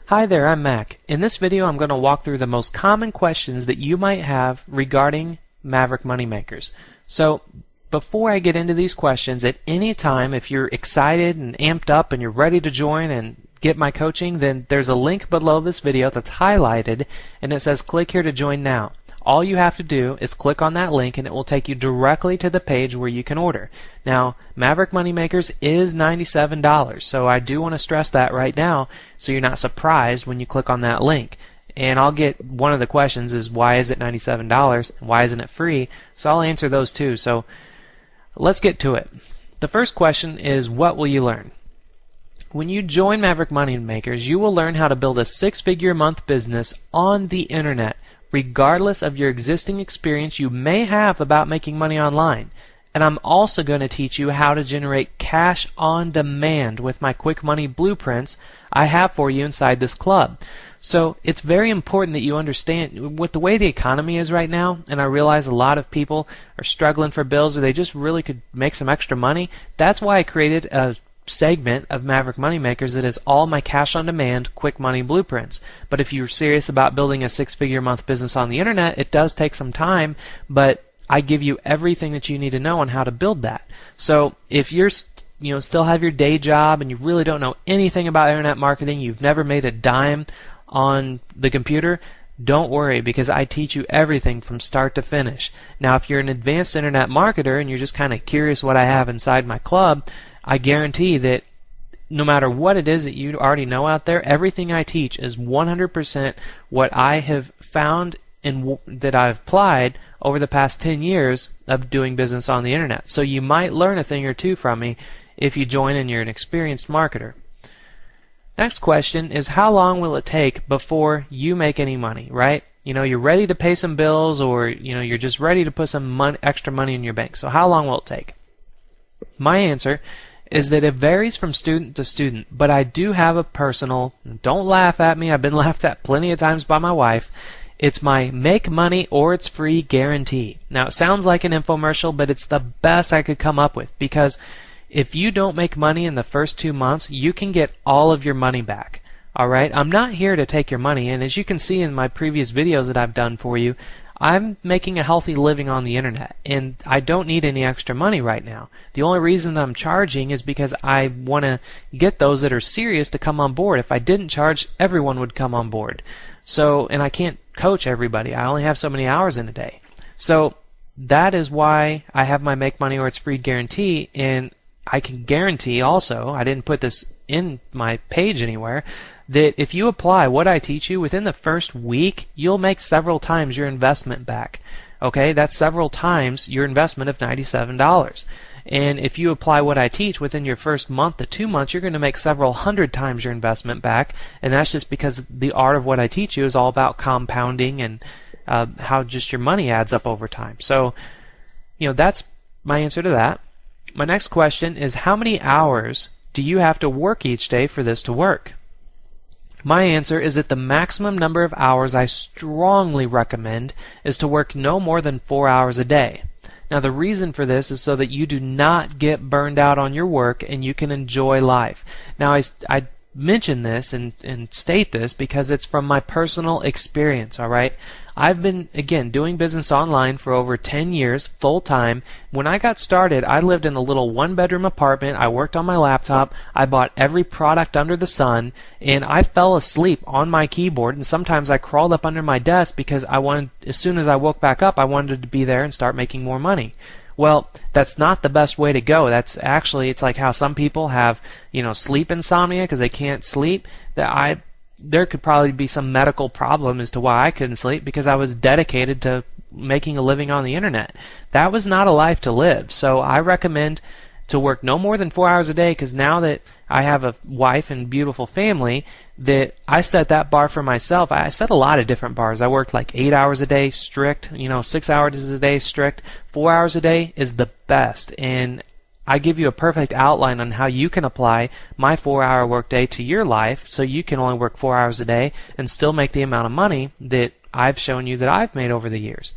Hi there, I'm Mac. In this video I'm going to walk through the most common questions that you might have regarding Maverick Moneymakers. So before I get into these questions, at any time if you're excited and amped up and you're ready to join and get my coaching, then there's a link below this video that's highlighted and it says click here to join now. All you have to do is click on that link and it will take you directly to the page where you can order. Now, Maverick Moneymakers is $97, so I do want to stress that right now so you're not surprised when you click on that link. And I'll get one of the questions is why is it $97 and why isn't it free? So I'll answer those too. So let's get to it. The first question is what will you learn? When you join Maverick Moneymakers, you will learn how to build a six-figure a month business on the internet, regardless of your existing experience you may have about making money online. And I'm also going to teach you how to generate cash on demand with my quick money blueprints I have for you inside this club. So it's very important that you understand with the way the economy is right now, and I realize a lot of people are struggling for bills or they just really could make some extra money. That's why I created a segment of Maverick Moneymakers that is all my cash on demand quick money blueprints. But if you're serious about building a six-figure a month business on the internet, it does take some time, but I give you everything that you need to know on how to build that. So if you're still have your day job and you really don't know anything about internet marketing, you've never made a dime on the computer, don't worry, because I teach you everything from start to finish. Now if you're an advanced internet marketer and you're just kind of curious what I have inside my club, I guarantee that no matter what it is that you already know out there, everything I teach is 100% what I have found and that I've applied over the past 10 years of doing business on the internet. So you might learn a thing or two from me if you join and you're an experienced marketer. Next question is how long will it take before you make any money, right? You're ready to pay some bills or you're just ready to put some extra money in your bank. So how long will it take? My answer is that it varies from student to student, but I do have a personal, don't laugh at me, I've been laughed at plenty of times by my wife, it's my make money or it's free guarantee. Now it sounds like an infomercial, but it's the best I could come up with, because if you don't make money in the first 2 months, you can get all of your money back. Alright, I'm not here to take your money, and as you can see in my previous videos that I've done for you, I'm making a healthy living on the internet, and I don't need any extra money right now. The only reason I'm charging is because I want to get those that are serious to come on board. If I didn't charge, everyone would come on board. So, and I can't coach everybody. I only have so many hours in a day. So that is why I have my make money or it's free guarantee, and I can guarantee also, I didn't put this in my page anywhere, that if you apply what I teach you within the first week, you'll make several times your investment back. Okay, that's several times your investment of $97. And if you apply what I teach within your first month to 2 months, you're going to make several hundred times your investment back. And that's just because the art of what I teach you is all about compounding and how just your money adds up over time. So, that's my answer to that. My next question is how many hours do you have to work each day for this to work? My answer is that the maximum number of hours I strongly recommend is to work no more than 4 hours a day. Now the reason for this is so that you do not get burned out on your work and you can enjoy life. Now I mention this and state this because it's from my personal experience, alright? I've been, again, doing business online for over 10 years, full-time. When I got started, I lived in a little one-bedroom apartment. I worked on my laptop. I bought every product under the sun, and I fell asleep on my keyboard, and sometimes I crawled up under my desk because I wanted, as soon as I woke back up, I wanted to be there and start making more money. Well, that's not the best way to go. That's actually, it's like how some people have, sleep insomnia because they can't sleep. There could probably be some medical problem as to why I couldn't sleep because I was dedicated to making a living on the internet. That was not a life to live. So I recommend to work no more than 4 hours a day, because now that I have a wife and beautiful family, that I set that bar for myself. I set a lot of different bars. I worked like 8 hours a day strict, 6 hours a day strict. 4 hours a day is the best, and I give you a perfect outline on how you can apply my 4-hour workday to your life so you can only work 4 hours a day and still make the amount of money that I've shown you that I've made over the years.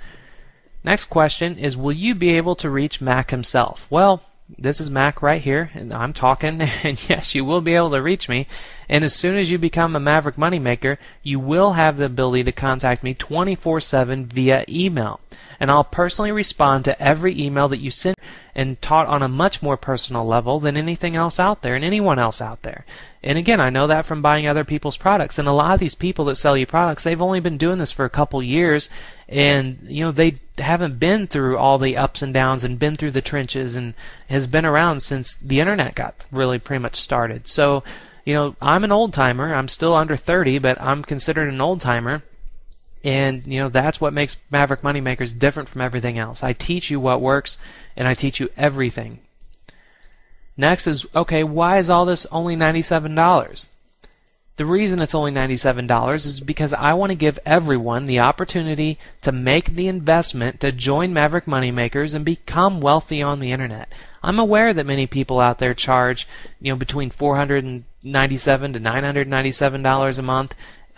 Next question is, will you be able to reach Mac himself? Well, this is Mac right here, and I'm talking, and yes, you will be able to reach me. And as soon as you become a Maverick Moneymaker, you will have the ability to contact me 24/7 via email. And I'll personally respond to every email that you send, and taught on a much more personal level than anything else out there and anyone else out there. And again, I know that from buying other people's products. And a lot of these people that sell you products, they've only been doing this for a couple years, and they haven't been through all the ups and downs and been through the trenches, and has been around since the internet got really pretty much started. So, I'm an old timer. I'm still under 30, but I'm considered an old timer. And that's what makes Maverick Moneymakers different from everything else. I teach you what works, and I teach you everything. Next is, okay, why is all this only $97? The reason it's only $97 is because I want to give everyone the opportunity to make the investment to join Maverick Moneymakers and become wealthy on the internet. I'm aware that many people out there charge, between $497 to $997 a month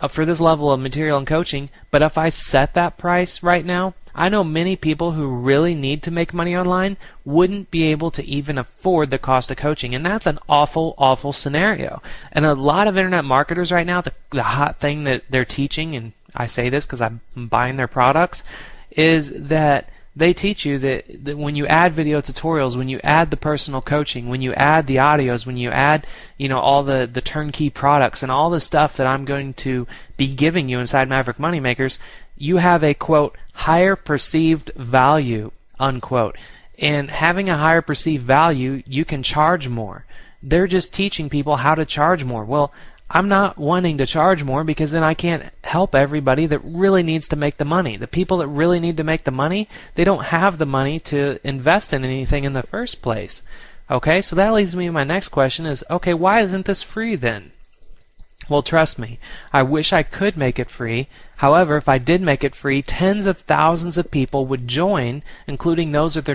for this level of material and coaching, but if I set that price right now, I know many people who really need to make money online wouldn't be able to even afford the cost of coaching, and that's an awful, awful scenario. And a lot of internet marketers right now, the hot thing that they're teaching, and I say this because I'm buying their products, is that they teach you that when you add video tutorials, when you add the personal coaching, when you add the audios, when you add all the turnkey products and all the stuff that I'm going to be giving you inside Maverick Moneymakers, you have a, quote, higher perceived value, unquote. And having a higher perceived value, you can charge more. They're just teaching people how to charge more. Well, I'm not wanting to charge more because then I can't help everybody that really needs to make the money. The people that really need to make the money, they don't have the money to invest in anything in the first place. Okay, so that leads me to my next question is, okay, why isn't this free then? Well, trust me, I wish I could make it free. However, if I did make it free, tens of thousands of people would join, including those that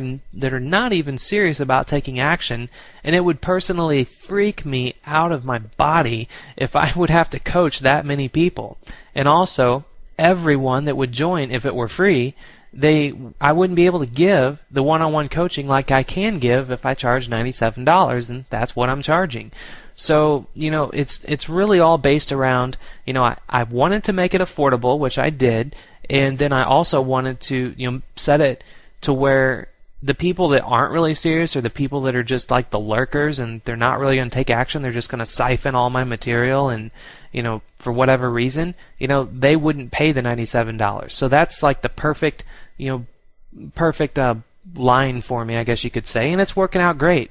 are not even serious about taking action, and it would personally freak me out of my body if I would have to coach that many people. And also, everyone that would join, if it were free, I wouldn't be able to give the one-on-one coaching like I can give if I charge $97, and that's what I'm charging. So, it's really all based around, I wanted to make it affordable, which I did, and then I also wanted to, set it to where the people that aren't really serious, or the people that are just like the lurkers and they're not really going to take action, they're just going to siphon all my material and, for whatever reason, they wouldn't pay the $97. So that's like the perfect line for me, I guess you could say, and it's working out great.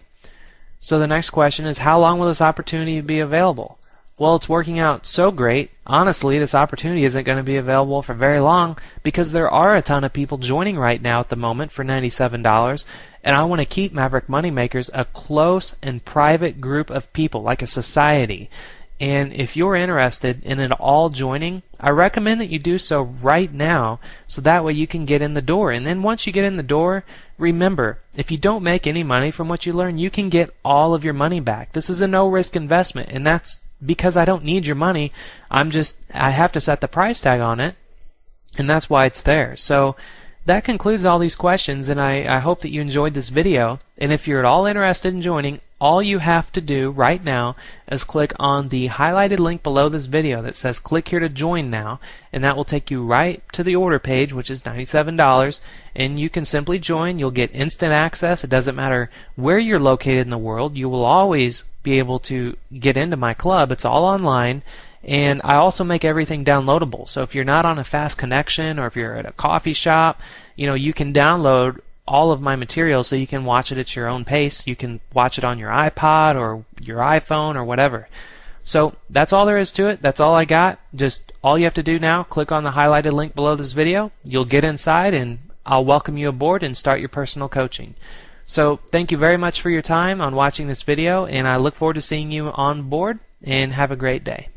So the next question is, how long will this opportunity be available? Well, it's working out so great. Honestly, this opportunity isn't going to be available for very long because there are a ton of people joining right now at the moment for $97, and I want to keep Maverick Moneymakers a close and private group of people, like a society. And if you're interested in it all joining, I recommend that you do so right now, so that way you can get in the door. And then once you get in the door, remember, if you don't make any money from what you learn, you can get all of your money back. This is a no-risk investment, and that's because I don't need your money. I have to set the price tag on it, and that's why it's there. So that concludes all these questions, and I hope that you enjoyed this video. And if you're at all interested in joining, all you have to do right now is click on the highlighted link below this video that says click here to join now, and that will take you right to the order page, which is $97, and you can simply join. You'll get instant access. It doesn't matter where you're located in the world. You will always be able to get into my club. It's all online. And I also make everything downloadable. So if you're not on a fast connection, or if you're at a coffee shop, you can download all of my material so you can watch it at your own pace. You can watch it on your iPod or your iPhone or whatever. So that's all there is to it. That's all I got. Just all you have to do now, click on the highlighted link below this video. You'll get inside, and I'll welcome you aboard and start your personal coaching. So thank you very much for your time on watching this video, and I look forward to seeing you on board, and have a great day.